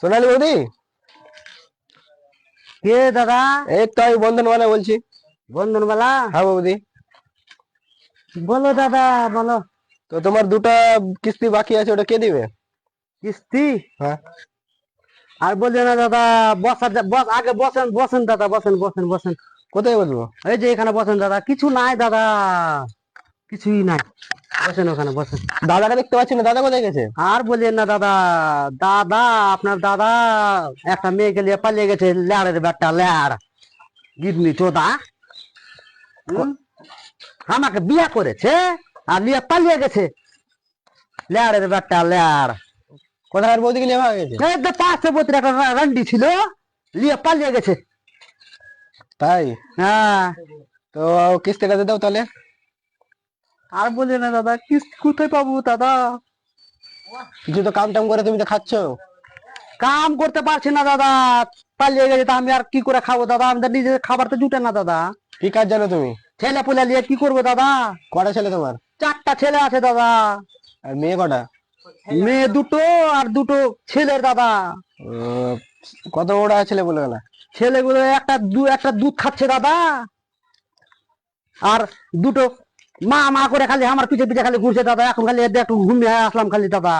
সোনালি বৌদি, কে দাদা? এই তো আমি বন্ধনওয়ালা বলছি। বন্ধনওয়ালা? হ্যাঁ বৌদি। বলো দাদা, বলো। তো তোমার দুটা কিস্তি বাকি আছে, ওটা কে দিবে? কিস্তি? হ্যাঁ। আর বলছো না দাদা। বস আগে বসেন, বসেন দাদা, বসেন বসেন বসেন। কোথায় বলবো? এই যে এখানে বসেন দাদা। কিছু নাই দাদা, কিছুই নাই। বসেন ওখানে, বসেন। দাদাটা দেখতে পাচ্ছি না, দাদা কোথায় গেছে? আর বললেন না দাদা। দাদা, আপনার দাদা একটা মেয়েকে নিয়ে পালিয়ে গেছে। ল্যাড়ের ব্যাটটা, ল্যাড় গিদনি চোদা। হুম? আমাকে বিয়ে করেছে আর নিয়ে পালিয়ে গেছে। ল্যাড়ের ব্যাটটা, ল্যাড়। কোথাকার বৌদিকে নিয়ে ভাগ গেছে? এই তো 500 একটা রান্ডি ছিল, নিয়ে পালিয়ে গেছে। তাই? হ্যাঁ। তো কিস্তিটা দিয়ে দাও তাহলে। আর বললে না দাদা, কিস্তি কোথায় পাবো দাদা? কিছু তো কাম টাম করে তুমি তো খাচ্ছ। কাম করতে পারছি না দাদা। পালিয়ে গেছে, তা আমি আর কি করে খাবো দাদা? আমাদের নিজের খাবার তো জুটে না দাদা। কি কাজ জানো তুমি? ছেলে পুলে নিয়ে কি করবো দাদা? কটা ছেলে তোমার? 4টা ছেলে আছে দাদা। আর মেয়ে কটা? মেয়ে দুটো আর দুটো ছেলের দাদা। উম, কত বড় ছেলে বলে গেলা? ছেলেগুলো একটা দুধ খাচ্ছে দাদা। আর দুটো মা মা করে খালি আমার পিছে পিছে খালি ঘুরছে দাদা। এখন খালি এদের একটু ঘুমিয়ে আসলাম খালি দাদা।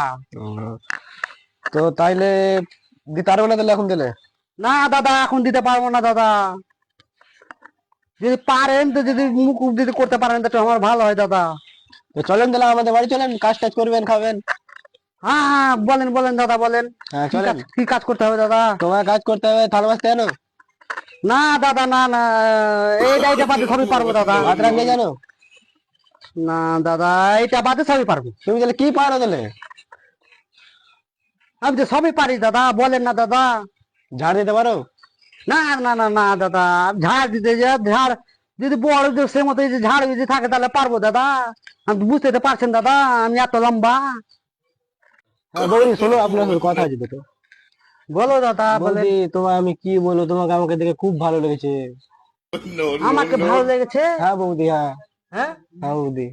তো তাইলে দিতে পারবে না তাহলে এখন দিলে? না দাদা, এখন দিতে পারবো না দাদা। যদি পারেন তো, যদি মুখ যদি করতে পারেন তো আমার ভালো হয় দাদা। তো চলেন তাহলে আমাদের বাড়ি চলেন, কাজ টাজ করবেন, খাবেন। হ্যাঁ হ্যাঁ, বলেন বলেন দাদা, বলেন। হ্যাঁ কি চলেন। কাজ, কি কাজ করতে হবে দাদা? তোমার কাজ করতে হবে, থালা বাজতে জানো? না দাদা, না না, এইটা বাদে সবই পারবো দাদা। ভাত রাঁধতে জানো? না দাদা, এইটা বাদে সবই পারবো। তুমি তাহলে কি পারো তাহলে? আমি তো সবই পারি দাদা, বলেন না দাদা। ঝাড় দিতে পারো? না না না না দাদা, ঝাড় দিতে যে ঝাড়, যদি বড় সে মতো যদি ঝাড় যদি থাকে তাহলে পারবো দাদা। আমি তো বুঝতে তো পারছেন দাদা, আমি এত লম্বা। হ্যাঁ বৌদি শোনো, আপনার সাথে কথা আছে দুটো। বলো দাদা, বলেন। বৌদি তোমার আমি কি বলবো, তোমাকে আমাকে দেখে খুব ভালো লেগেছে। আমাকে ভালো লেগেছে? হ্যাঁ বৌদি, হ্যাঁ। হ্যাঁ? হ্যাঁ বৌদি।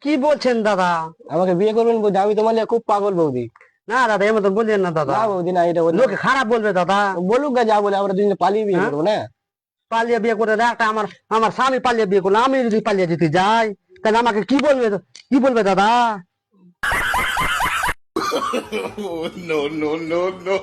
কি বলছেন দাদা? আমাকে বিয়ে করবেন বৌদি, আমি তোমার নিয়ে খুব পাগল বৌদি। না দাদা, এমন তো বললেন না দাদা। না বৌদি, না এটা বললে লোকে খারাপ বলবে দাদা। বলুক গা, যা বলে আমরা দুজনে পালিয়ে বিয়ে হ্যাঁ? করবো না? পালিয়ে বিয়ে করে একটা আমার আমার স্বামী পালিয়ে বিয়ে করলো, আমি যদি পালিয়ে যেতে যাই তাহলে আমাকে কি বলবে? কি বলবে দাদা? No, no, no, no.